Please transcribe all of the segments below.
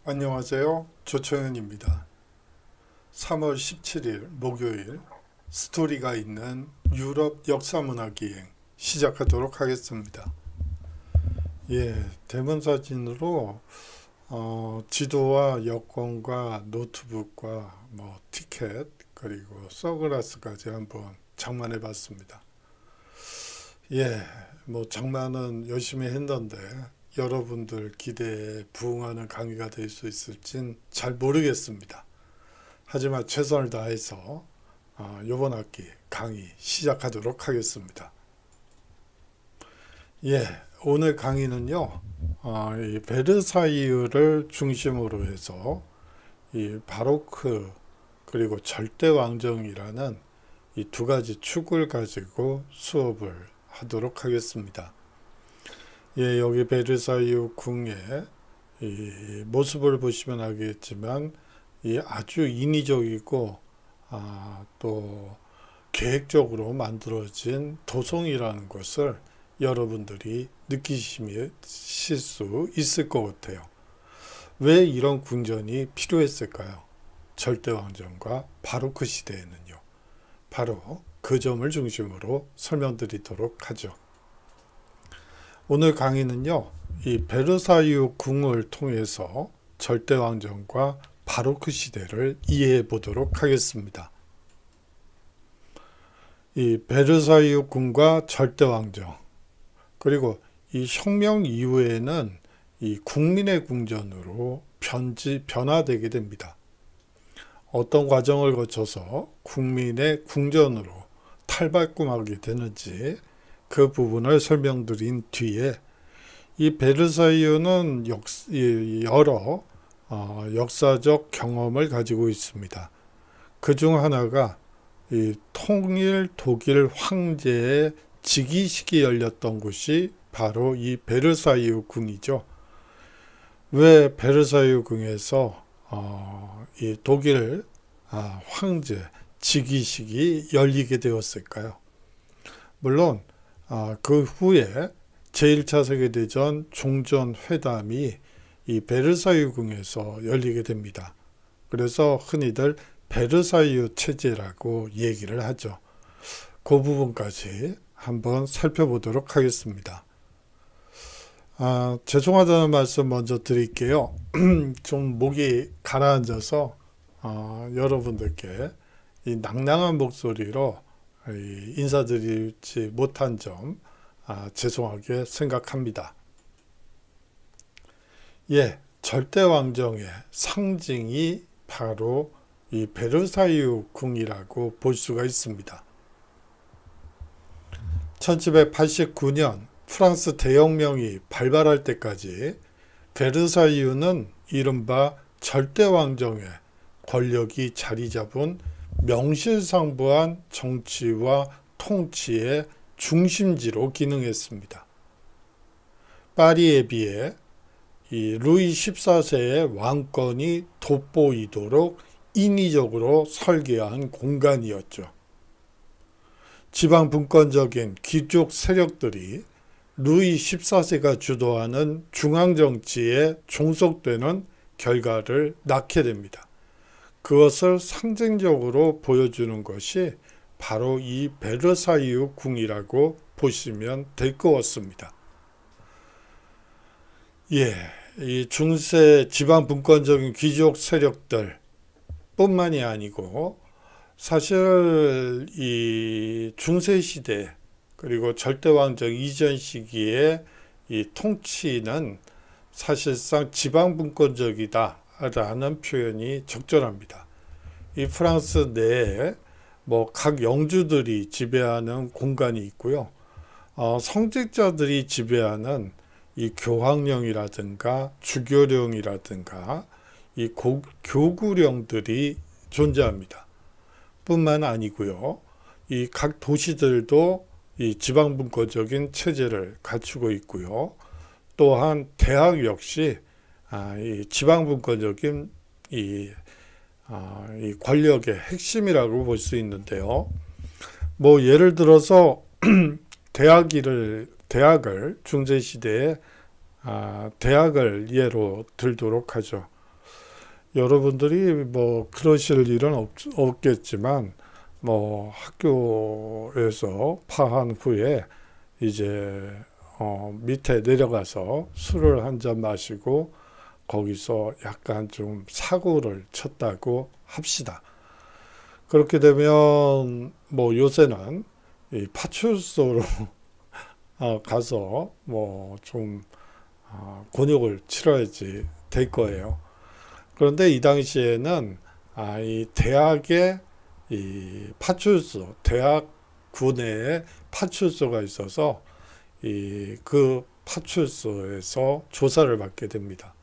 안녕하세요. 조청현입니다. 3월 17일 목요일 스토리가 있는 유럽 역사문화기행 시작하도록 하겠습니다. 대문사진으로 지도와 여권과 노트북과 티켓 그리고 선글라스까지 한번 장만해 봤습니다. 장만은 열심히 했는데 여러분들 기대에 부응하는 강의가 될 수 있을진 잘 모르겠습니다. 하지만 최선을 다해서 이번 학기 강의 시작하도록 하겠습니다. 오늘 강의는요, 이 베르사유를 중심으로 해서 이 바로크 그리고 절대왕정이라는 이 두 가지 축을 가지고 수업을 하도록 하겠습니다. 여기 베르사유 궁의 이 모습을 보시면 알겠지만 아주 인위적이고 또 계획적으로 만들어진 도성이라는 것을 여러분들이 느끼실 수 있을 것 같아요. 왜 이런 궁전이 필요했을까요? 절대왕정과 바로크 시대에는요. 바로 그 점을 중심으로 설명드리도록 하죠. 오늘 강의는요, 이 베르사유 궁을 통해서 절대왕정과 바로크 시대를 이해해 보도록 하겠습니다. 이 베르사유 궁과 절대왕정, 그리고 이 혁명 이후에는 이 국민의 궁전으로 변화되게 됩니다. 어떤 과정을 거쳐서 국민의 궁전으로 탈바꿈하게 되는지 그 부분을 설명드린 뒤에 이 베르사유는 여러 역사적 경험을 가지고 있습니다. 그 중 하나가 이 통일 독일 황제의 즉위식이 열렸던 곳이 바로 이 베르사유 궁이죠. 왜 베르사유 궁에서 이 독일 황제 즉위식이 열리게 되었을까요? 물론 그 후에 제1차 세계대전 종전회담이 이 베르사유 궁에서 열리게 됩니다. 그래서 흔히들 베르사유 체제라고 얘기를 하죠. 그 부분까지 한번 살펴보도록 하겠습니다. 죄송하다는 말씀 먼저 드릴게요. 좀 목이 가라앉아서 여러분들께 이 낭낭한 목소리로 인사드리지 못한 점 죄송하게 생각합니다. 절대왕정의 상징이 바로 이 베르사유 궁이라고 볼 수가 있습니다. 1789년 프랑스 대혁명이 발발할 때까지 베르사유는 이른바 절대왕정의 권력이 자리 잡은 명실상부한 정치와 통치의 중심지로 기능했습니다. 파리에 비해 이 루이 14세의 왕권이 돋보이도록 인위적으로 설계한 공간이었죠. 지방 분권적인 귀족 세력들이 루이 14세가 주도하는 중앙정치에 종속되는 결과를 낳게 됩니다. 그것을 상징적으로 보여주는 것이 바로 이 베르사유 궁이라고 보시면 될 것 같습니다. 이 중세 지방 분권적인 귀족 세력들 뿐만이 아니고 사실 이 중세 시대 그리고 절대왕정 이전 시기에 이 통치는 사실상 지방 분권적이다 라는 표현이 적절합니다. 이 프랑스 내에 각 영주들이 지배하는 공간이 있고요. 성직자들이 지배하는 이 교황령이라든가 주교령이라든가 이 교구령들이 존재합니다. 뿐만 아니고요. 이 각 도시들도 이 지방분권적인 체제를 갖추고 있고요. 또한 대학 역시 이 지방분권적인 이 권력의 핵심이라고 볼 수 있는데요. 예를 들어서 대학을 중세시대에 대학을 예로 들도록 하죠. 여러분들이 뭐 그러실 일은 없겠지만 뭐 학교에서 파한 후에 이제 밑에 내려가서 술을 한 잔 마시고 거기서 약간 좀 사고를 쳤다고 합시다. 그렇게 되면 뭐 요새는 이 파출소로 가서 뭐 좀 곤욕을 치러야지 될 거예요. 그런데 이 당시에는 이 대학의 이 파출소, 대학구 내에 파출소가 있어서 그 파출소에서 조사를 받게 됩니다.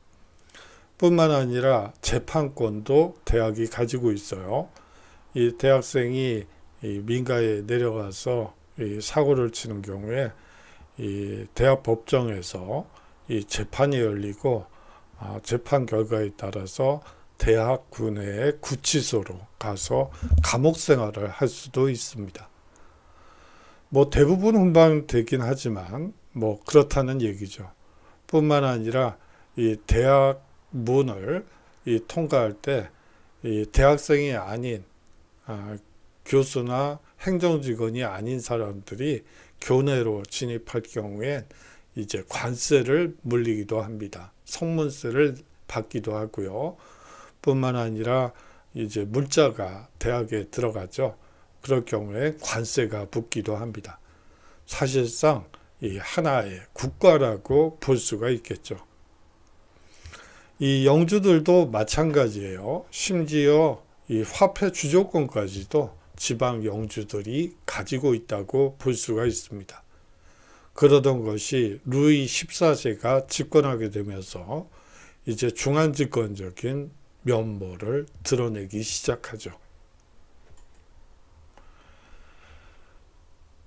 뿐만 아니라 재판권도 대학이 가지고 있어요. 이 대학생이 이 민가에 내려가서 이 사고를 치는 경우에 이 대학 법정에서 이 재판이 열리고 재판 결과에 따라서 대학구 내의 구치소로 가서 감옥 생활을 할 수도 있습니다. 뭐 대부분 훈방되긴 하지만 뭐 그렇다는 얘기죠. 뿐만 아니라 이 대학 문을 통과할 때 이 대학생이 아닌 교수나 행정직원이 아닌 사람들이 교내로 진입할 경우에 이제 관세를 물리기도 합니다. 성문세를 받기도 하고요. 뿐만 아니라 이제 물자가 대학에 들어가죠. 그럴 경우에 관세가 붙기도 합니다. 사실상 이 하나의 국가라고 볼 수가 있겠죠. 이 영주들도 마찬가지예요. 심지어 이 화폐 주조권까지도 지방 영주들이 가지고 있다고 볼 수가 있습니다. 그러던 것이 루이 14세가 집권하게 되면서 이제 중앙집권적인 면모를 드러내기 시작하죠.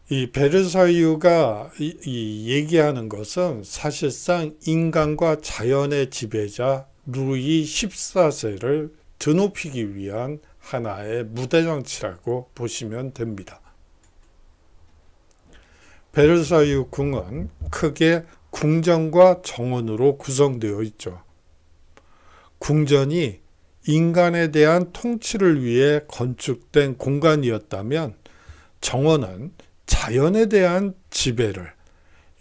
이 베르사유가 얘기하는 것은 사실상 인간과 자연의 지배자 루이 14세를 드높이기 위한 하나의 무대장치라고 보시면 됩니다. 베르사유 궁은 크게 궁전과 정원으로 구성되어 있죠. 궁전이 인간에 대한 통치를 위해 건축된 공간이었다면 정원은 자연에 대한 지배를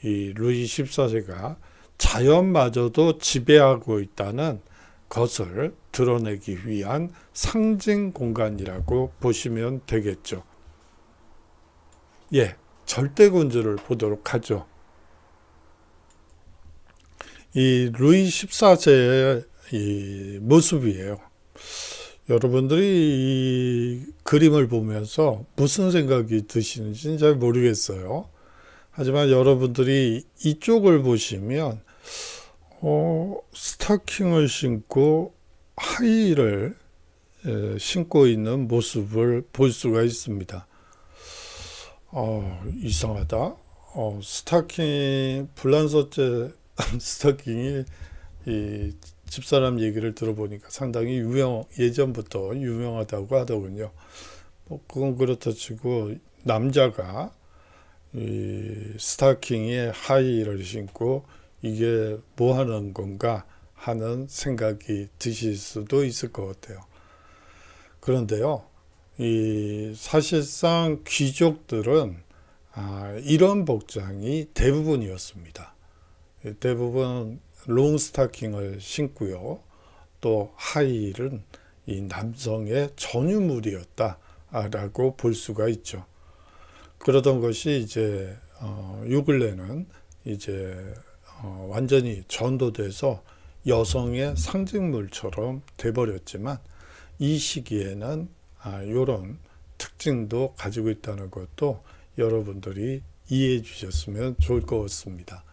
이 루이 14세가 자연마저도 지배하고 있다는 것을 드러내기 위한 상징 공간이라고 보시면 되겠죠. 예, 절대군주를 보도록 하죠. 이 루이 14세의 이 모습이에요. 여러분들이 이 그림을 보면서 무슨 생각이 드시는지는 잘 모르겠어요. 하지만 여러분들이 이쪽을 보시면 스타킹을 신고 하이힐을 신고 있는 모습을 볼 수가 있습니다. 이상하다. 불란서체 스타킹이 이 집사람 얘기를 들어보니까 상당히 예전부터 유명하다고 하더군요. 뭐 그건 그렇다 치고 남자가 이 스타킹에 하이힐을 신고 이게 뭐 하는 건가 하는 생각이 드실 수도 있을 것 같아요. 그런데요, 이 사실상 귀족들은 이런 복장이 대부분이었습니다. 대부분 롱 스타킹을 신고요. 또 하이힐은 이 남성의 전유물이었다라고 볼 수가 있죠. 그러던 것이 이제 요 근래는 이제 완전히 전도돼서 여성의 상징물처럼 돼버렸지만 이 시기에는 이런 특징도 가지고 있다는 것도 여러분들이 이해해 주셨으면 좋을 것 같습니다.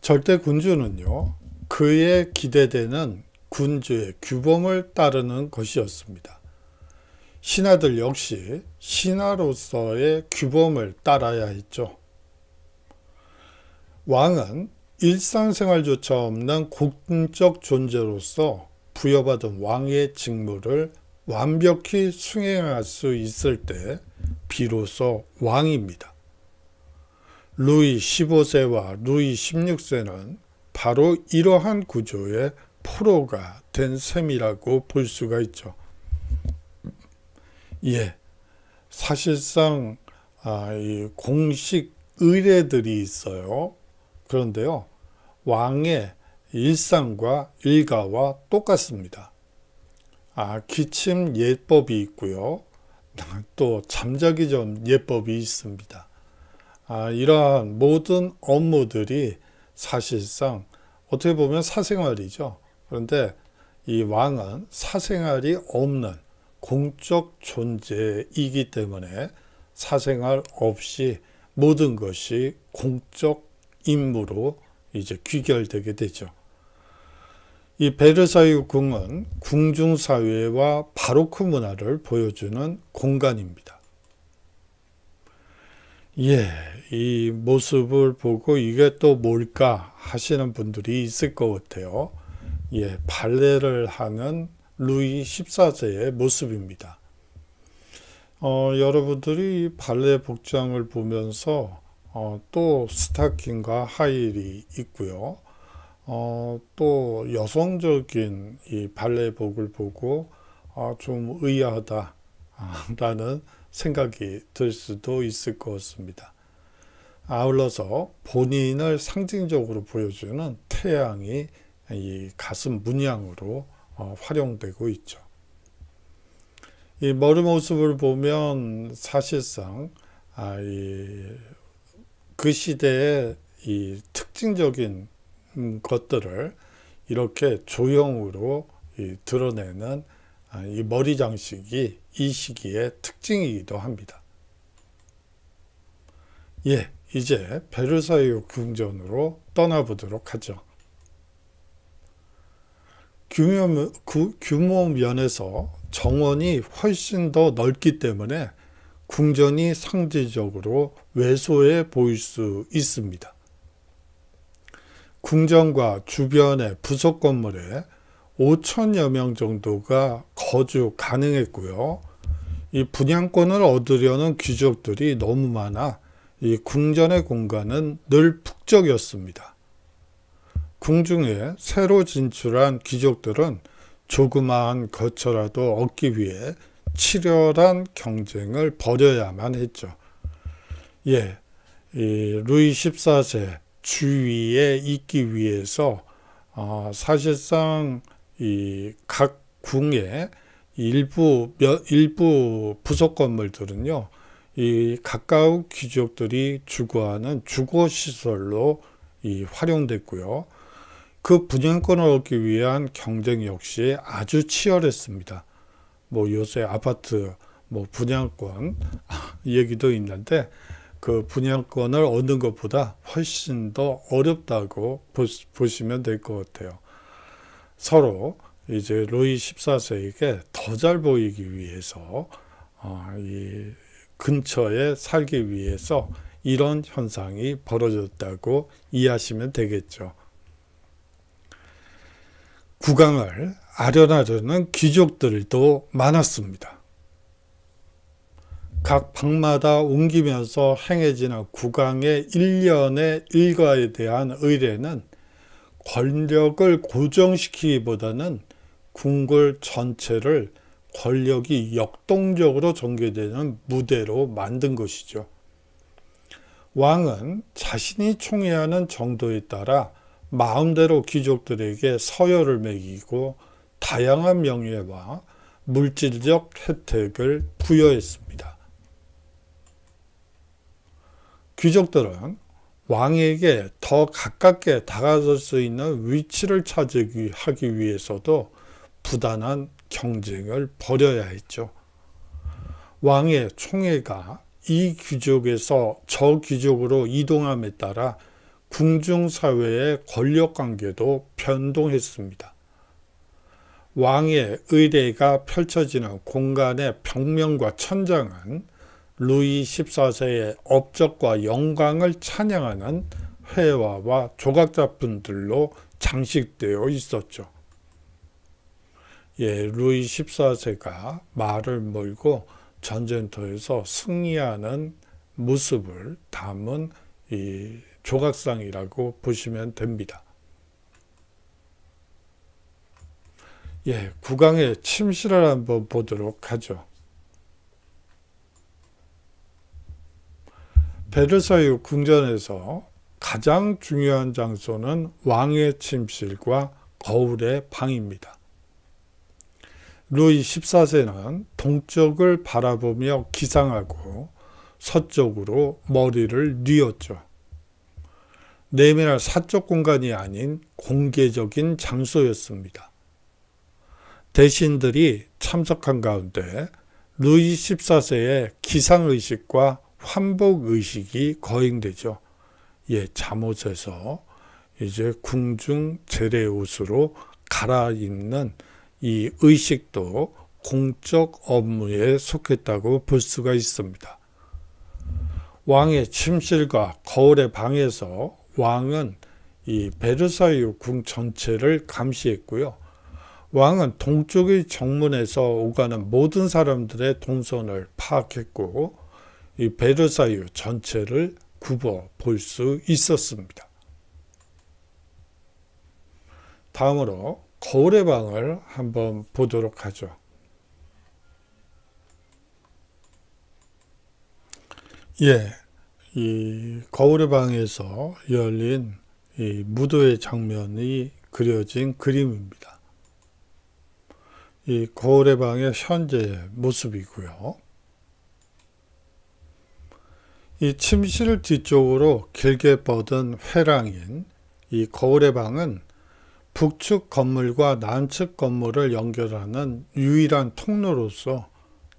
절대 군주는요, 그에 기대되는 군주의 규범을 따르는 것이었습니다. 신하들 역시 신하로서의 규범을 따라야 했죠. 왕은 일상생활조차 없는 공적 존재로서 부여받은 왕의 직무를 완벽히 수행할 수 있을 때 비로소 왕입니다. 루이 15세와 루이 16세는 바로 이러한 구조의 포로가 된 셈이라고 볼 수가 있죠. 예, 사실상 이 공식 의례들이 있어요. 그런데요, 왕의 일상과 일가와 똑같습니다. 기침 예법이 있고요. 또 잠자기 전 예법이 있습니다. 이러한 모든 업무들이 사실상 어떻게 보면 사생활이죠. 그런데 이 왕은 사생활이 없는 공적 존재이기 때문에 사생활 없이 모든 것이 공적 임무로 이제 귀결되게 되죠. 이 베르사유 궁은 궁중사회와 바로크 문화를 보여주는 공간입니다. 예, 이 모습을 보고 이게 또 뭘까 하시는 분들이 있을 것 같아요. 예, 발레를 하는 루이 14세의 모습입니다. 여러분들이 발레 복장을 보면서 또 스타킹과 하일이 있고요. 또 여성적인 이 발레복을 보고 좀 의아하다 라는 생각이 들 수도 있을 것 같습니다. 아울러서 본인을 상징적으로 보여주는 태양이 이 가슴 문양으로 활용되고 있죠. 이 머리 모습을 보면 사실상 그 시대의 이 특징적인 것들을 이렇게 조형으로 드러내는 이 머리 장식이 이 시기의 특징이기도 합니다. 예, 이제 베르사유 궁전으로 떠나보도록 하죠. 규모 면에서 정원이 훨씬 더 넓기 때문에 궁전이 상대적으로 왜소해 보일 수 있습니다. 궁전과 주변의 부속 건물에 5천여 명 정도가 거주 가능했고요. 이 분양권을 얻으려는 귀족들이 너무 많아 이 궁전의 공간은 늘 북적이었습니다. 궁중에 새로 진출한 귀족들은 조그마한 거처라도 얻기 위해 치열한 경쟁을 벌여야만 했죠. 예, 이 루이 14세 주위에 있기 위해서 사실상 이 각 궁의 일부 부속 건물들은요, 이 가까운 귀족들이 주거하는 주거 시설로 활용됐고요. 그 분양권을 얻기 위한 경쟁 역시 아주 치열했습니다. 요새 아파트 분양권 얘기도 있는데 그 분양권을 얻는 것보다 훨씬 더 어렵다고 보시면 될 것 같아요. 서로 이제 루이 14세에게 더 잘 보이기 위해서 이 근처에 살기 위해서 이런 현상이 벌어졌다고 이해하시면 되겠죠. 국왕을 아련하려는 귀족들도 많았습니다. 각 방마다 옮기면서 행해지는 국왕의 일련의 일과에 대한 의례는 권력을 고정시키기보다는 궁궐 전체를 권력이 역동적으로 전개되는 무대로 만든 것이죠. 왕은 자신이 총애하는 정도에 따라 마음대로 귀족들에게 서열을 매기고 다양한 명예와 물질적 혜택을 부여했습니다. 귀족들은 왕에게 더 가깝게 다가설 수 있는 위치를 차지하기 위해서도 부단한 경쟁을 벌여야 했죠. 왕의 총애가 이 귀족에서 저 귀족으로 이동함에 따라 궁중사회의 권력관계도 변동했습니다. 왕의 의례가 펼쳐지는 공간의 벽면과 천장은 루이 14세의 업적과 영광을 찬양하는 회화와 조각작품들로 장식되어 있었죠. 예, 루이 14세가 말을 몰고 전쟁터에서 승리하는 모습을 담은 이 조각상이라고 보시면 됩니다. 예, 국왕의 침실을 한번 보도록 하죠. 베르사유 궁전에서 가장 중요한 장소는 왕의 침실과 거울의 방입니다. 루이 14세는 동쪽을 바라보며 기상하고 서쪽으로 머리를 뉘었죠. 내면의 사적 공간이 아닌 공개적인 장소였습니다. 대신들이 참석한 가운데 루이 14세의 기상의식과 환복의식이 거행되죠. 예, 잠옷에서 이제 궁중 제례 옷으로 갈아입는 이 의식도 공적 업무에 속했다고 볼 수가 있습니다. 왕의 침실과 거울의 방에서 왕은 이 베르사유 궁 전체를 감시했고요. 왕은 동쪽의 정문에서 오가는 모든 사람들의 동선을 파악했고 이 베르사유 전체를 굽어 볼 수 있었습니다. 다음으로 거울의 방을 한번 보도록 하죠. 예, 이 거울의 방에서 열린 이 무도의 장면이 그려진 그림입니다. 이 거울의 방의 현재 모습이고요. 이 침실 뒤쪽으로 길게 뻗은 회랑인 이 거울의 방은 북측 건물과 남측 건물을 연결하는 유일한 통로로서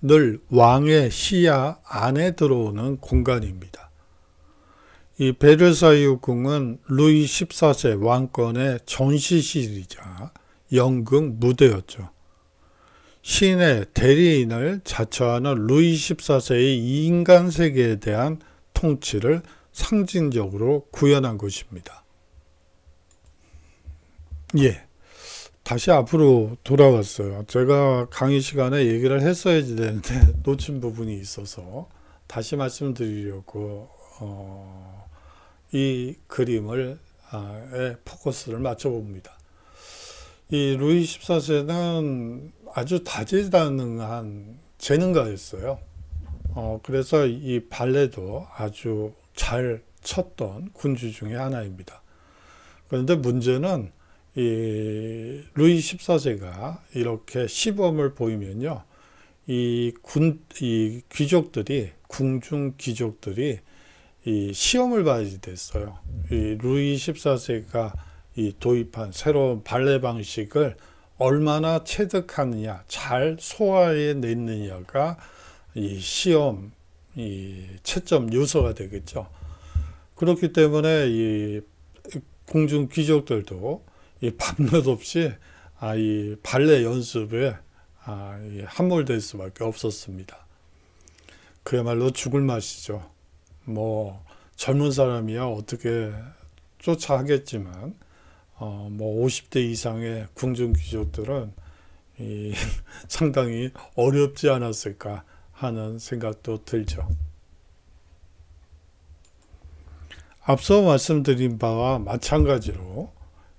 늘 왕의 시야 안에 들어오는 공간입니다. 이 베르사유 궁은 루이 14세 왕권의 전시실이자 연극 무대였죠. 신의 대리인을 자처하는 루이 14세의 인간 세계에 대한 통치를 상징적으로 구현한 것입니다. 예, 다시 앞으로 돌아왔어요. 제가 강의 시간에 얘기를 했어야지 되는데 놓친 부분이 있어서 다시 말씀드리려고 이 그림을 포커스를 맞춰봅니다. 이 루이 14세는 아주 다재다능한 재능가였어요. 그래서 이 발레도 아주 잘 쳤던 군주 중에 하나입니다. 그런데 문제는 이 루이 14세가 이렇게 시범을 보이면요, 이 귀족들이, 궁중 귀족들이 이 시험을 봐야지 됐어요. 이 루이 14세가 이 도입한 새로운 발레 방식을 얼마나 체득하느냐, 잘 소화해 냈느냐가 이 시험, 이 채점 요소가 되겠죠. 그렇기 때문에 이 궁중 귀족들도 이 밤낮 없이 이 발레 연습에 함몰될 수밖에 없었습니다. 그야말로 죽을 맛이죠. 뭐 젊은 사람이야 어떻게 쫓아 하겠지만 뭐 50대 이상의 궁중 귀족들은 상당히 어렵지 않았을까 하는 생각도 들죠. 앞서 말씀드린 바와 마찬가지로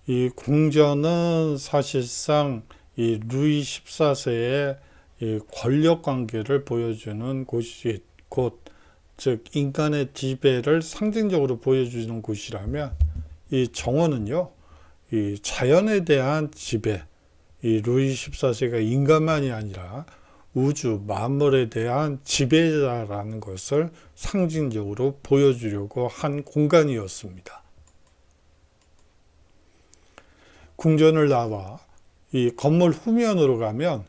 이 궁전은 사실상 이 루이 14세의 이 권력 관계를 보여주는 곳이 즉 인간의 지배를 상징적으로 보여주는 곳이라면 이 정원은요, 이 자연에 대한 지배, 이 루이 14세가 인간만이 아니라 우주 만물에 대한 지배자라는 것을 상징적으로 보여주려고 한 공간이었습니다. 궁전을 나와 이 건물 후면으로 가면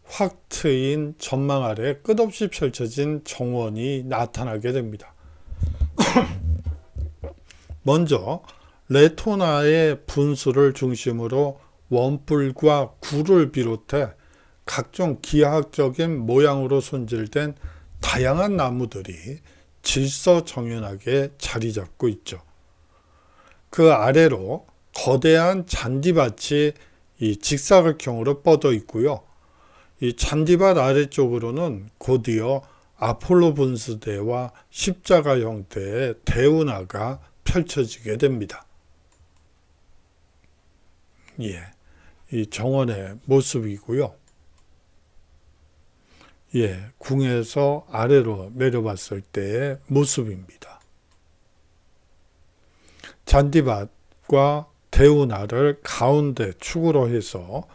확 트인 전망 아래 끝없이 펼쳐진 정원이 나타나게 됩니다. 먼저 레토나의 분수를 중심으로 원뿔과 굴을 비롯해 각종 기하학적인 모양으로 손질된 다양한 나무들이 질서정연하게 자리 잡고 있죠. 그 아래로 거대한 잔디밭이 이 직사각형으로 뻗어 있고요. 이 잔디밭 아래쪽으로는 곧이어 아폴로 분수대와 십자가 형태의 대운하가 펼쳐지게 됩니다. 예, 이 정원의 모습이고요. 예, 궁에서 아래로 내려봤을 때의 모습입니다. 잔디밭과 대운하를 가운데 축으로 해서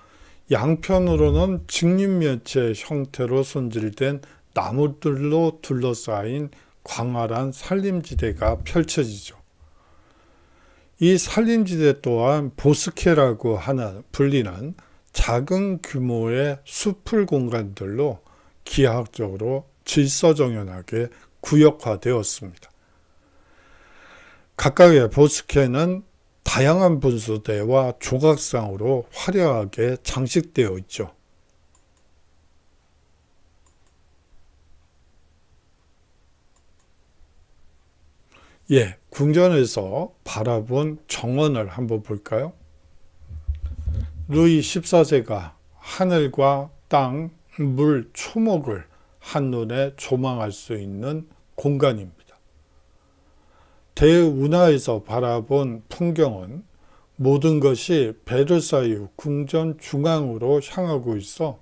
양편으로는 직립면체 형태로 손질된 나무들로 둘러싸인 광활한 산림지대가 펼쳐지죠. 이 산림지대 또한 보스케라고 불리는 작은 규모의 숲풀 공간들로 기하학적으로 질서정연하게 구역화되었습니다. 각각의 보스케는 다양한 분수대와 조각상으로 화려하게 장식되어 있죠. 예, 궁전에서 바라본 정원을 한번 볼까요? 루이 14세가 하늘과 땅, 물, 초목을 한눈에 조망할 수 있는 공간입니다. 대운하에서 바라본 풍경은 모든 것이 베르사유 궁전 중앙으로 향하고 있어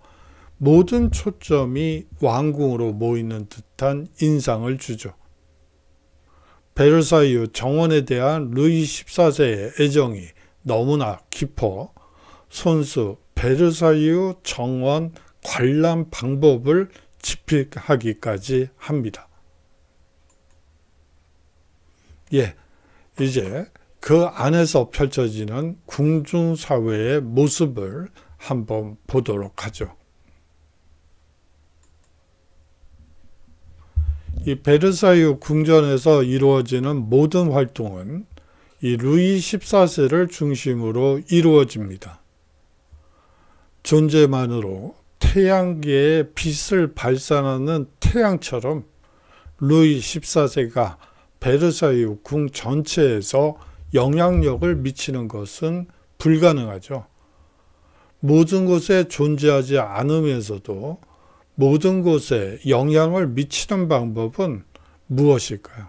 모든 초점이 왕궁으로 모이는 듯한 인상을 주죠. 베르사유 정원에 대한 루이 14세의 애정이 너무나 깊어 손수 베르사유 정원 관람 방법을 집필하기까지 합니다. 예, 이제 그 안에서 펼쳐지는 궁중사회의 모습을 한번 보도록 하죠. 이 베르사유 궁전에서 이루어지는 모든 활동은 이 루이 14세를 중심으로 이루어집니다. 존재만으로 태양계의 빛을 발산하는 태양처럼 루이 14세가 베르사유 궁 전체에서 영향력을 미치는 것은 불가능하죠. 모든 곳에 존재하지 않으면서도 모든 곳에 영향을 미치는 방법은 무엇일까요?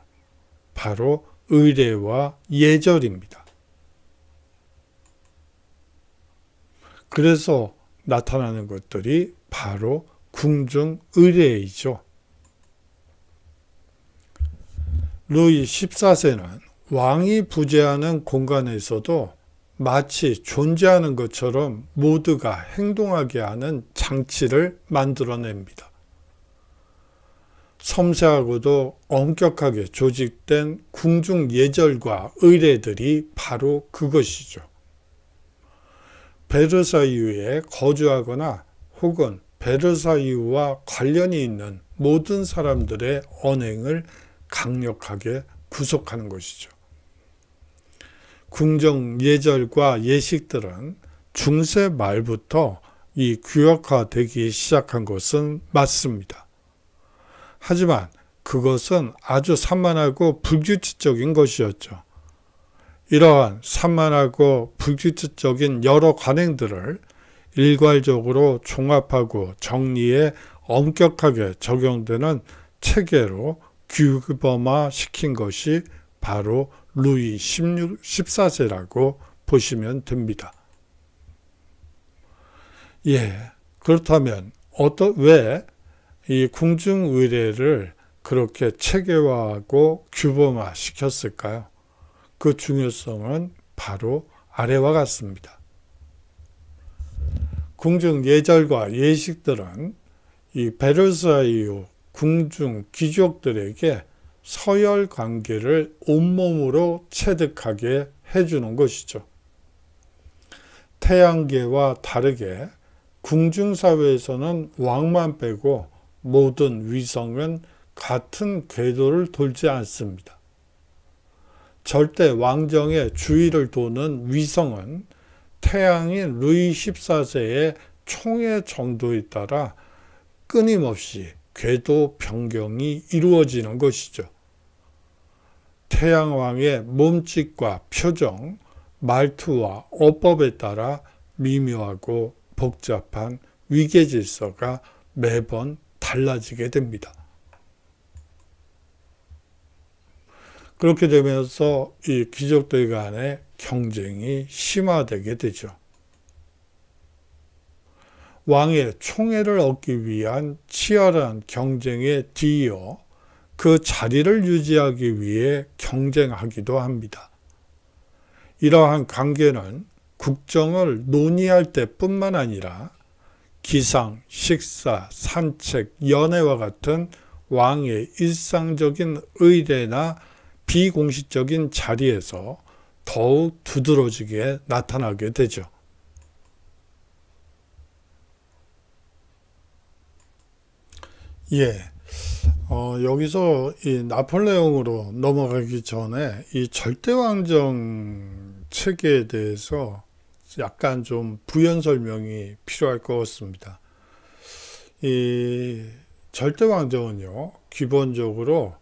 바로 의례와 예절입니다. 그래서 나타나는 것들이 바로 궁중 의례이죠. 루이 14세는 왕이 부재하는 공간에서도 마치 존재하는 것처럼 모두가 행동하게 하는 장치를 만들어냅니다. 섬세하고도 엄격하게 조직된 궁중 예절과 의례들이 바로 그것이죠. 베르사유에 거주하거나 혹은 베르사유와 관련이 있는 모든 사람들의 언행을 강력하게 구속하는 것이죠. 궁정 예절과 예식들은 중세 말부터 이 규격화되기 시작한 것은 맞습니다. 하지만 그것은 아주 산만하고 불규칙적인 것이었죠. 이러한 산만하고 불규칙적인 여러 관행들을 일괄적으로 종합하고 정리해 엄격하게 적용되는 체계로 규범화시킨 것이 바로 루이 14세라고 보시면 됩니다. 예, 그렇다면 왜 이 궁중의례를 그렇게 체계화하고 규범화시켰을까요? 그 중요성은 바로 아래와 같습니다. 궁중 예절과 예식들은 이 베르사유 궁중 귀족들에게 서열 관계를 온몸으로 체득하게 해주는 것이죠. 태양계와 다르게 궁중사회에서는 왕만 빼고 모든 위성은 같은 궤도를 돌지 않습니다. 절대 왕정의 주위를 도는 위성은 태양인 루이 14세의 총의 정도에 따라 끊임없이 궤도 변경이 이루어지는 것이죠. 태양왕의 몸짓과 표정, 말투와 어법에 따라 미묘하고 복잡한 위계질서가 매번 달라지게 됩니다. 그렇게 되면서 이 귀족들 간의 경쟁이 심화되게 되죠. 왕의 총애를 얻기 위한 치열한 경쟁에 뒤이어 그 자리를 유지하기 위해 경쟁하기도 합니다. 이러한 관계는 국정을 논의할 때뿐만 아니라 기상, 식사, 산책, 연애와 같은 왕의 일상적인 의례나 비공식적인 자리에서 더욱 두드러지게 나타나게 되죠. 여기서 이 나폴레옹으로 넘어가기 전에 이 절대왕정 체계에 대해서 약간 좀 부연 설명이 필요할 것 같습니다. 이 절대왕정은요, 기본적으로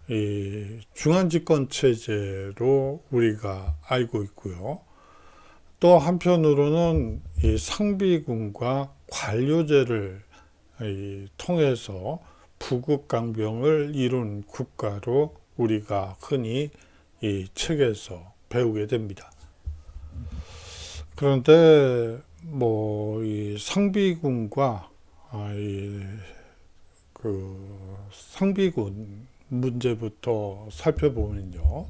이 중앙집권 체제로 우리가 알고 있고요. 또 한편으로는 이 상비군과 관료제를 통해서 부국강병을 이룬 국가로 우리가 흔히 이 책에서 배우게 됩니다. 그런데 이 상비군과 상비군 문제부터 살펴보면요,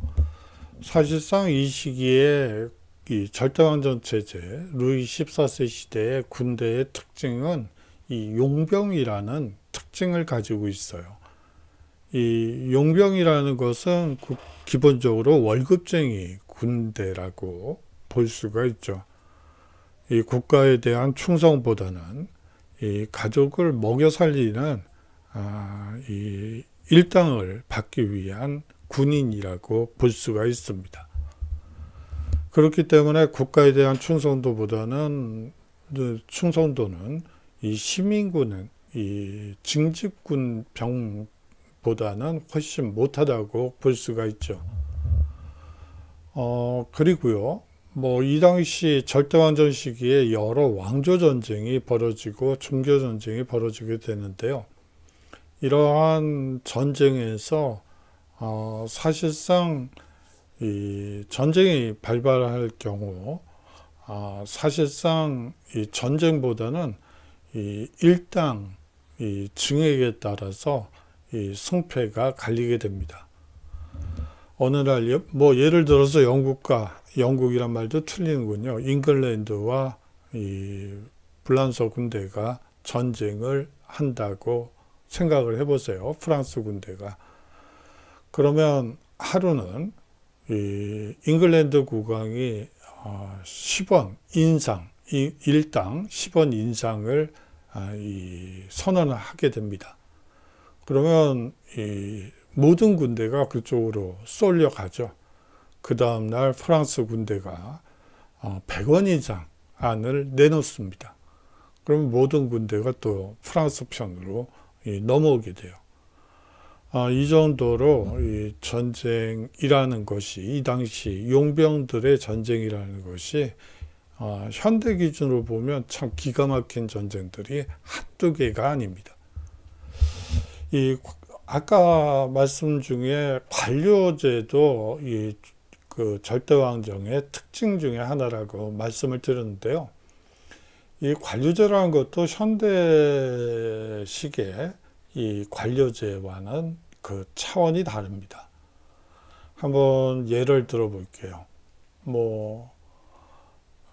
사실상 이 시기에 이 절대왕정 체제 루이 14세 시대의 군대의 특징은 이 용병이라는 특징을 가지고 있어요. 이 용병이라는 것은 기본적으로 월급쟁이 군대라고 볼 수가 있죠. 이 국가에 대한 충성보다는 이 가족을 먹여 살리는 이 일당을 받기 위한 군인이라고 볼 수가 있습니다. 그렇기 때문에 국가에 대한 충성도는 이 시민군은 이 징집군 병보다는 훨씬 못하다고 볼 수가 있죠. 그리고요, 이 당시 절대왕정 시기에 여러 왕조 전쟁이 벌어지고 종교 전쟁이 벌어지게 되는데요. 이러한 전쟁에서 사실상 이 전쟁이 발발할 경우 사실상 이 전쟁보다는 이 일당 이 증액에 따라서 이 승패가 갈리게 됩니다. 어느 날 예를 들어서 영국이란 말도 틀리는군요. 잉글랜드와 이 불란서 군대가 전쟁을 한다고 생각을 해보세요. 프랑스 군대가. 그러면 하루는 이 잉글랜드 국왕이 10원 인상, 일당 10원 인상을 선언을 하게 됩니다. 그러면 이 모든 군대가 그쪽으로 쏠려 가죠. 그 다음날 프랑스 군대가 100원 인상안을 내놓습니다. 그럼 모든 군대가 또 프랑스 편으로 넘어오게 돼요. 이 정도로 이 전쟁이라는 것이, 이 당시 용병들의 전쟁이라는 것이 현대 기준으로 보면 참 기가 막힌 전쟁들이 한두 개가 아닙니다. 아까 말씀 중에 관료제도 그 절대왕정의 특징 중에 하나라고 말씀을 드렸는데요. 이 관료제라는 것도 현대식의 이 관료제와는 그 차원이 다릅니다. 한번 예를 들어 볼게요.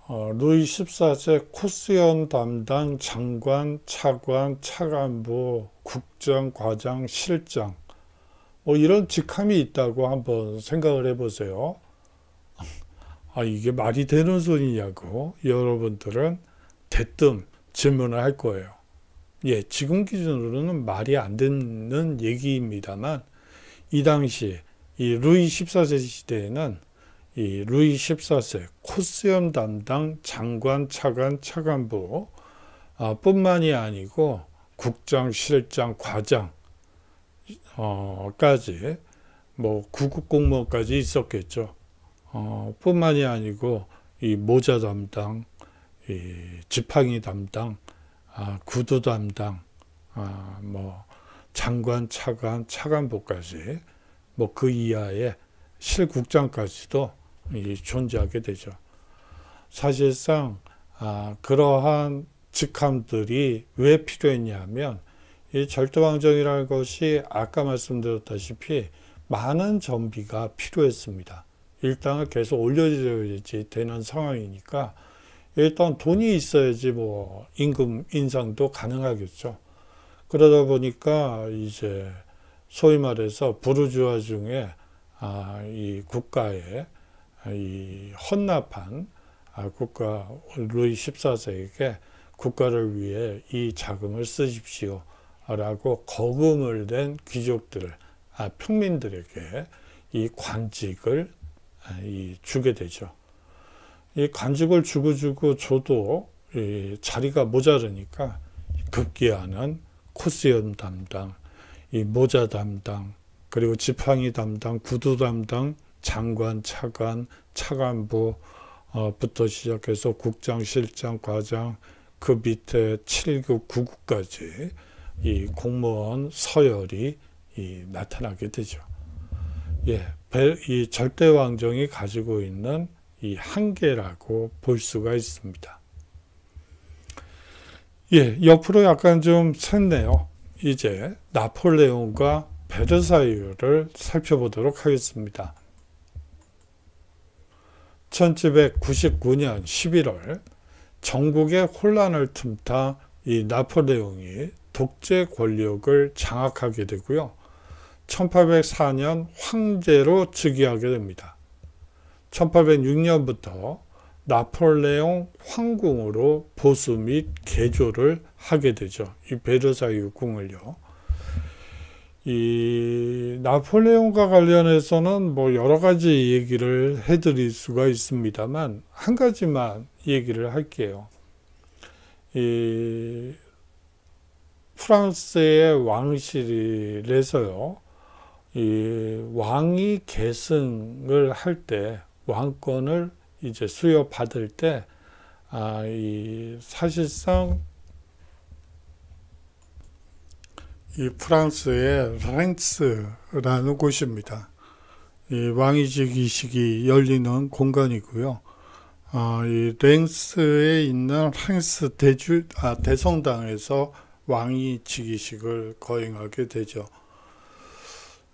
루이 14세 코스연 담당 장관, 차관, 차관보, 국장, 과장, 실장 이런 직함이 있다고 한번 생각을 해보세요. 이게 말이 되는 소리냐고 여러분들은 대뜸 질문을 할 거예요. 지금 기준으로는 말이 안 되는 얘기입니다만, 이 당시 이 루이 14세 시대에는 이 루이 14세 코스염 담당 장관, 차관, 차관보 뿐만이 아니고 국장, 실장, 과장 까지 구급 공무원까지 있었겠죠. 뿐만이 아니고 이 모자 담당, 이 지팡이 담당, 구두 담당, 장관, 차관, 차관보까지 그 이하의 실국장까지도 존재하게 되죠. 사실상 그러한 직함들이 왜 필요했냐면 이 절대왕정이라는 것이 아까 말씀드렸다시피 많은 정비가 필요했습니다. 일당을 계속 올려줘야지 되는 상황이니까 일단 돈이 있어야지 뭐 임금 인상도 가능하겠죠. 그러다 보니까 이제 소위 말해서 부르주아 중에 이 국가에 이 헌납한 국가 루이 14세에게 국가를 위해 이 자금을 쓰십시오 라고 거금을 낸 귀족들, 평민들에게 이 관직을 주게 되죠. 이 관직을 주고 줘도 자리가 모자르니까 급기야는 코스염 담당, 이 모자 담당, 그리고 지팡이 담당, 구두 담당, 장관, 차관, 차관부 부터 시작해서 국장, 실장, 과장, 그 밑에 7급, 9급까지 이 공무원 서열이 나타나게 되죠. 이 절대왕정이 가지고 있는 이 한계라고 볼 수가 있습니다. 옆으로 약간 좀 샜네요. 이제 나폴레옹과 베르사유를 살펴보도록 하겠습니다. 1799년 11월 전국의 혼란을 틈타 이 나폴레옹이 독재 권력을 장악하게 되고요. 1804년 황제로 즉위하게 됩니다. 1806년부터 나폴레옹 황궁으로 보수 및 개조를 하게 되죠. 이 베르사유 궁을요. 이 나폴레옹과 관련해서는 뭐 여러 가지 얘기를 해드릴 수가 있습니다만 한 가지만 얘기를 할게요. 이 프랑스의 왕실에서요, 이 왕이 계승을 할 때 왕권을 이제 수여받을 때, 이 사실상 이 프랑스의 랭스라는 곳입니다. 이 왕위직 이식이 열리는 공간이고요. 이 랭스에 있는 랭스 대성당에서 왕위 즉위식을 거행하게 되죠.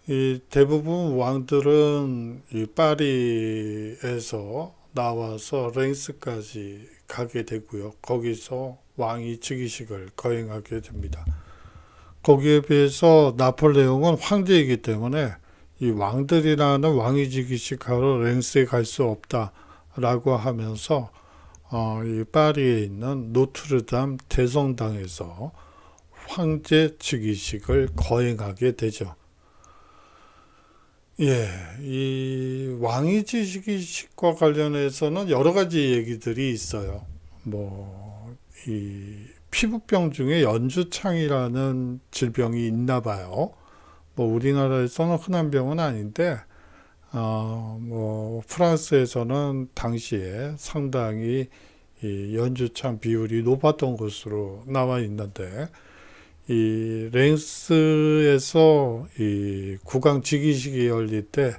이 대부분 왕들은 이 파리에서 나와서 랭스까지 가게 되고요. 거기서 왕위 즉위식을 거행하게 됩니다. 거기에 비해서 나폴레옹은 황제이기 때문에 이 왕들이라는 왕위 즉위식하러 랭스에 갈 수 없다라고 하면서 이 파리에 있는 노트르담 대성당에서 황제 즉위식을 거행하게 되죠. 이 왕위 즉위식과 관련해서는 여러 가지 얘기들이 있어요. 이 피부병 중에 연주창이라는 질병이 있나 봐요. 우리나라에서는 흔한 병은 아닌데, 프랑스에서는 당시에 상당히 이 연주창 비율이 높았던 것으로 나와 있는데, 이 랭스에서 이 국왕 즉위식이 열릴 때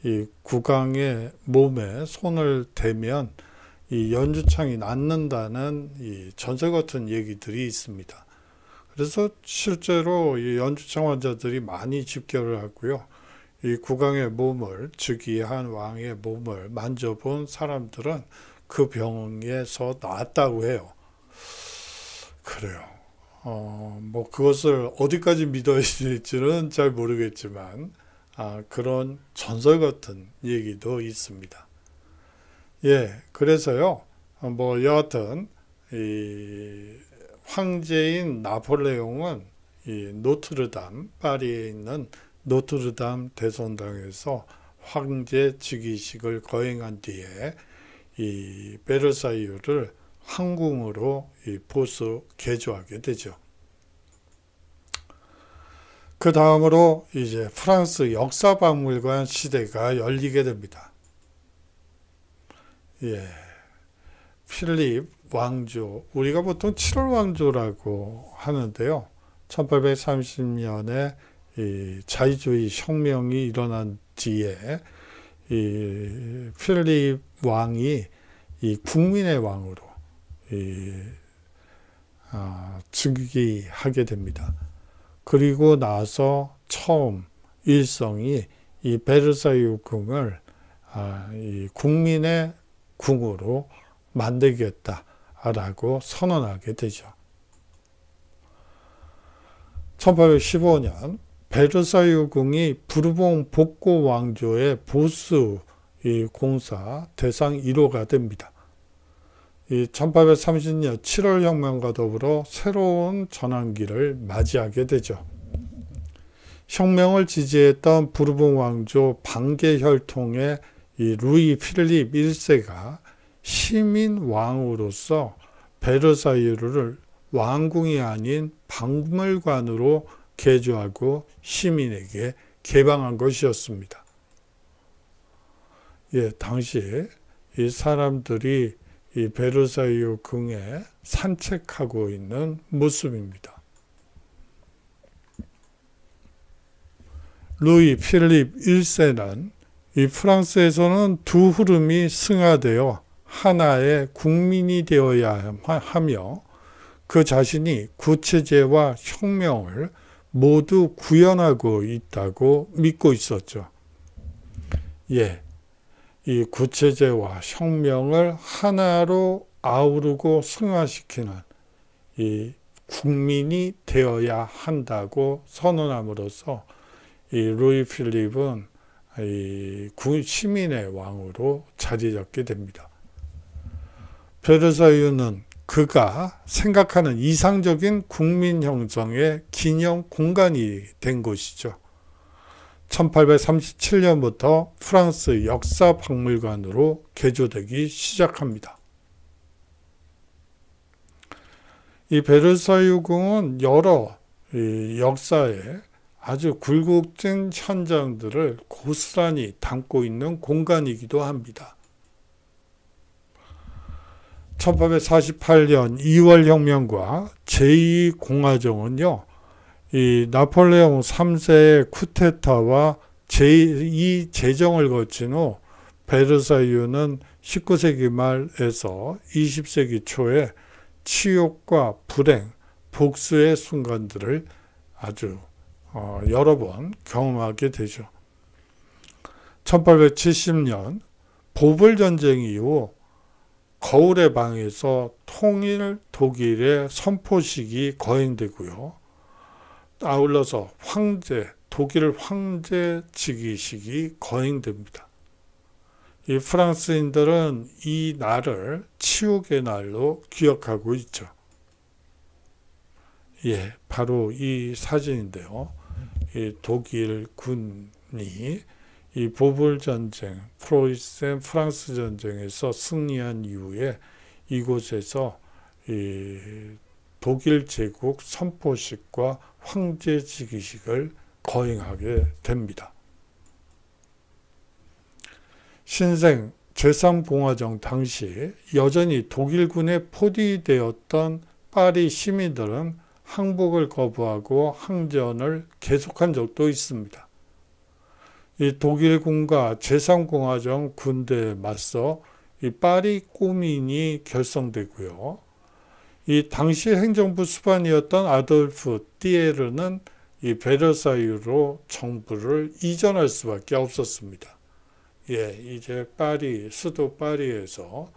이 국왕의 몸에 손을 대면 이 연주창이 낫는다는 이 전설 같은 얘기들이 있습니다. 그래서 실제로 이 연주창 환자들이 많이 집결을 하고요. 이 국왕의 몸을, 즉위한 왕의 몸을 만져본 사람들은 그 병에서 나았다고 해요. 그래요. 그것을 어디까지 믿어야 될지는 잘 모르겠지만, 그런 전설 같은 얘기도 있습니다. 그래서요, 여하튼, 이 황제인 나폴레옹은 이 노트르담, 파리에 있는 노트르담 대성당에서 황제 즉위식을 거행한 뒤에 이 베르사유를 황궁으로 이 보수 개조하게 되죠. 그 다음으로 이제 프랑스 역사박물관 시대가 열리게 됩니다. 필립 왕조, 우리가 보통 7월 왕조라고 하는데요. 1830년에 이 자유주의 혁명이 일어난 뒤에 이 필립 왕이 이 국민의 왕으로 즉위하게 됩니다. 그리고 나서 처음 일성이 이 베르사유 궁을 이 국민의 궁으로 만들겠다라고 선언하게 되죠. 1815년 베르사유 궁이 부르봉 복고 왕조의 보수 공사 대상 1호가 됩니다. 1830년 7월 혁명과 더불어 새로운 전환기를 맞이하게 되죠. 혁명을 지지했던 부르봉 왕조 반개 혈통의 이 루이 필립 1세가 시민 왕으로서 베르사유를 왕궁이 아닌 박물관으로 개조하고 시민에게 개방한 것이었습니다. 당시 이 사람들이 이 베르사유 궁에 산책하고 있는 모습입니다. 루이 필립 1세는 이 프랑스에서는 두 흐름이 승화되어 하나의 국민이 되어야 하며 그 자신이 구체제와 혁명을 모두 구현하고 있다고 믿고 있었죠. 이 구체제와 혁명을 하나로 아우르고 승화시키는 이 국민이 되어야 한다고 선언함으로써 이 루이 필립은 이 시민의 왕으로 자리 잡게 됩니다. 베르사유는 그가 생각하는 이상적인 국민 형성의 기념 공간이 된 것이죠. 1837년부터 프랑스 역사박물관으로 개조되기 시작합니다. 이 베르사유 궁은 여러 역사의 아주 굴곡진 현장들을 고스란히 담고 있는 공간이기도 합니다. 1848년 2월 혁명과 제2공화정은요, 이 나폴레옹 3세의 쿠데타와 제2제정을 거친 후 베르사유는 19세기 말에서 20세기 초에 치욕과 불행, 복수의 순간들을 아주 여러 번 경험하게 되죠. 1870년 보불전쟁 이후 거울의 방에서 통일 독일의 선포식이 거행되고요. 아울러서 독일 황제 즉위식이 거행됩니다. 이 프랑스인들은 이 날을 치욕의 날로 기억하고 있죠. 바로 이 사진인데요. 이 독일 군이 이 보불 전쟁, 프랑스 전쟁에서 승리한 이후에 이곳에서 이 독일 제국 선포식과 황제 즉위식을 거행하게 됩니다. 신생 제3공화정 당시 여전히 독일군에 포위되었던 파리 시민들은 항복을 거부하고 항전을 계속한 적도 있습니다. 이 독일군과 제3공화정 군대에 맞서 이 파리 꼬민이 결성되고요. 이 당시 행정부 수반이었던 아돌프 띠에르는 이 베르사유로 정부를 이전할 수밖에 없었습니다. 이제 수도 파리에서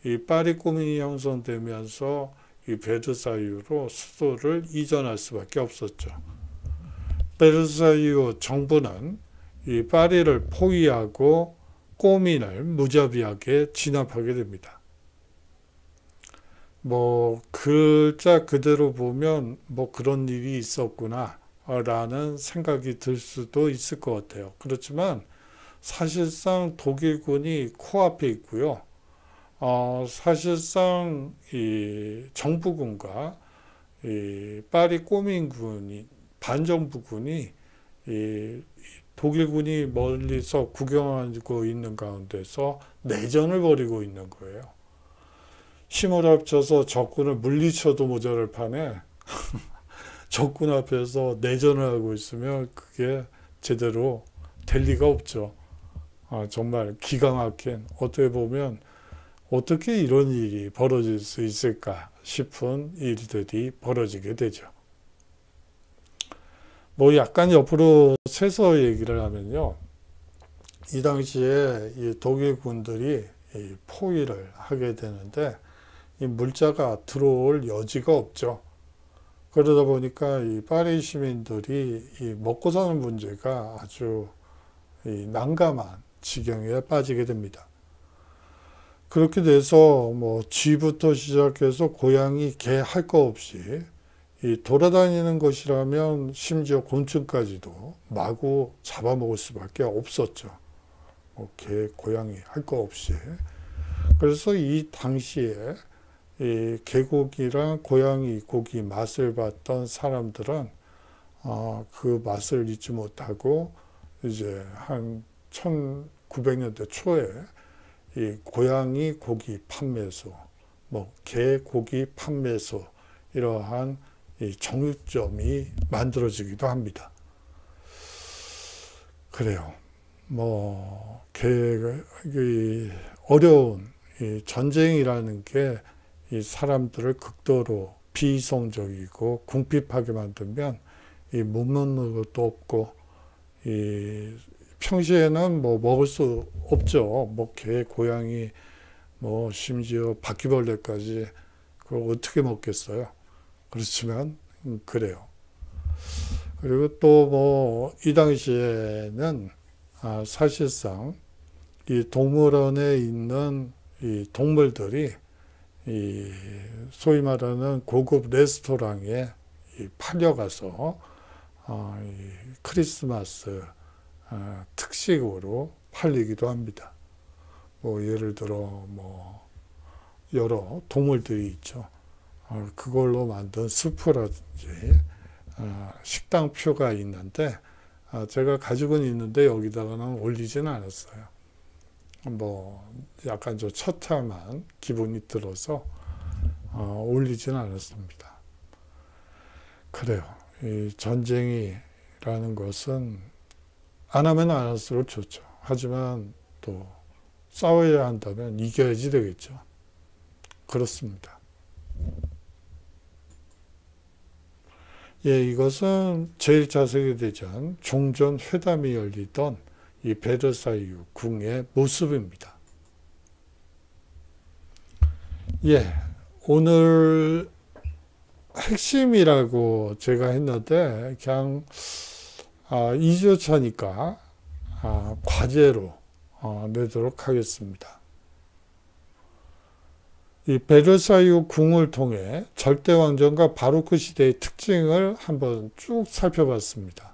이 파리 꼬민이 형성되면서 이 베르사유로 수도를 이전할 수밖에 없었죠. 베르사유 정부는 이 파리를 포위하고 꼬민을 무자비하게 진압하게 됩니다. 글자 그대로 보면 그런 일이 있었구나 라는 생각이 들 수도 있을 것 같아요. 그렇지만 사실상 독일군이 코앞에 있고요. 사실상 이 정부군과 이 파리 꼬민군이 반정부군이 이 독일군이 멀리서 구경하고 있는 가운데서 내전을 벌이고 있는 거예요. 힘을 합쳐서 적군을 물리쳐도 모자랄 판에 적군 앞에서 내전을 하고 있으면 그게 제대로 될 리가 없죠. 정말 기가 막힌, 어떻게 보면 어떻게 이런 일이 벌어질 수 있을까 싶은 일들이 벌어지게 되죠. 뭐 약간 옆으로 새서 얘기를 하면요. 이 당시에 이 독일 군들이 이 포위를 하게 되는데 이 물자가 들어올 여지가 없죠. 그러다 보니까 이 파리 시민들이 이 먹고 사는 문제가 아주 이 난감한 지경에 빠지게 됩니다. 그렇게 돼서 뭐 쥐부터 시작해서 고양이, 개 할 거 없이 이 돌아다니는 것이라면 심지어 곤충까지도 마구 잡아먹을 수밖에 없었죠. 뭐 개, 고양이 할 거 없이. 그래서 이 당시에 이 개고기랑 고양이 고기 맛을 봤던 사람들은 그 맛을 잊지 못하고 이제 한 1900년대 초에 이 고양이 고기 판매소, 뭐 개 고기 판매소 이러한 이 정육점이 만들어지기도 합니다. 그래요. 뭐 어려운 이 전쟁이라는 게 이 사람들을 극도로 비이성적이고 궁핍하게 만들면 이 못 먹는 것도 없고 이 평시에는 뭐 먹을 수 없죠. 뭐 개, 고양이, 뭐 심지어 바퀴벌레까지 그걸 어떻게 먹겠어요. 그렇지만 그래요. 그리고 또 뭐 이 당시에는 사실상 이 동물원에 있는 이 동물들이 이 소위 말하는 고급 레스토랑에 팔려가서 이 크리스마스 특식으로 팔리기도 합니다. 뭐 예를 들어 뭐 여러 동물들이 있죠. 그걸로 만든 스프라든지 식당표가 있는데 제가 가지고는 있는데 여기다가는 올리지는 않았어요. 뭐 약간 저 처참한 기분이 들어서 올리지는 않았습니다. 그래요. 이 전쟁이라는 것은 안 하면 안 할수록 좋죠. 하지만 또 싸워야 한다면 이겨야지 되겠죠. 그렇습니다. 예, 이것은 제1차 세계대전 종전 회담이 열리던 이 베르사유 궁의 모습입니다. 예, 오늘 핵심이라고 제가 했는데 그냥 2주차니까 과제로 내도록 하겠습니다. 이 베르사유 궁을 통해 절대왕정과 바로크 시대의 특징을 한번 쭉 살펴봤습니다.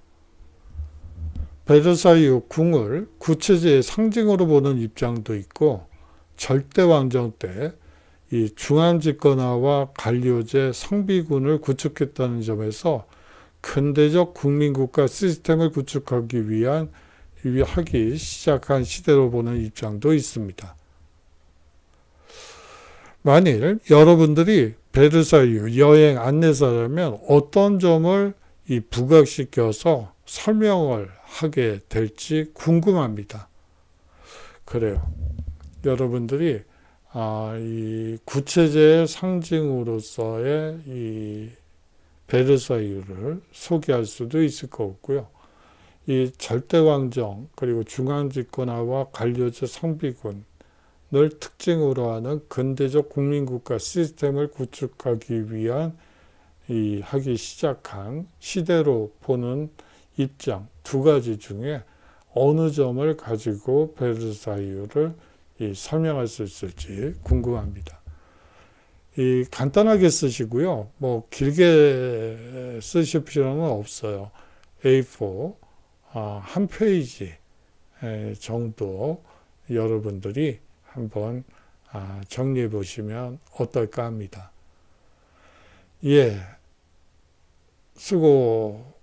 베르사유 궁을 구체제의 상징으로 보는 입장도 있고 절대왕정 때 이 중앙집권화와 관료제 상비군을 구축했다는 점에서 근대적 국민국가 시스템을 구축하기 하기 시작한 시대로 보는 입장도 있습니다. 만일 여러분들이 베르사유 여행 안내사라면 어떤 점을 이 부각시켜서 설명을 하게 될지 궁금합니다. 그래요. 여러분들이 이 구체제의 상징으로서의 이 베르사유를 소개할 수도 있을 것 같고요. 이 절대왕정 그리고 중앙집권화와 관료제 상비군을 특징으로 하는 근대적 국민국가 시스템을 구축하기 위한 하기 시작한 시대로 보는 입장 두 가지 중에 어느 점을 가지고 베르사유를 설명할 수 있을지 궁금합니다. 간단하게 쓰시고요. 뭐 길게 쓰실 필요는 없어요. A4 한 페이지 정도 여러분들이 한번 정리해 보시면 어떨까 합니다. 예, 수고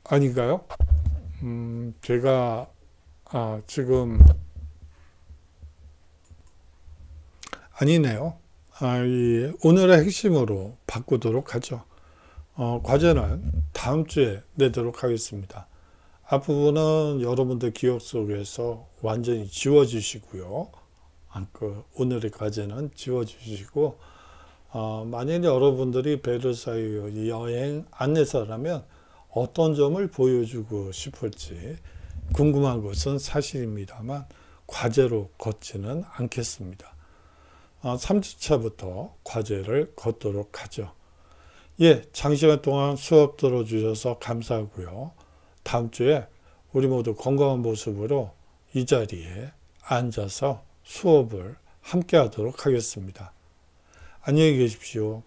아닌가요? 제가 지금 아니네요. 오늘의 핵심으로 바꾸도록 하죠. 과제는 다음 주에 내도록 하겠습니다. 앞부분은 여러분들 기억 속에서 완전히 지워주시고요. 오늘의 과제는 지워주시고, 만약 여러분들이 베르사유 여행 안내사라면 어떤 점을 보여주고 싶을지 궁금한 것은 사실입니다만 과제로 걷지는 않겠습니다. 3주차부터 과제를 걷도록 하죠. 예, 장시간 동안 수업 들어주셔서 감사하고요. 다음 주에 우리 모두 건강한 모습으로 이 자리에 앉아서 수업을 함께 하도록 하겠습니다. 안녕히 계십시오.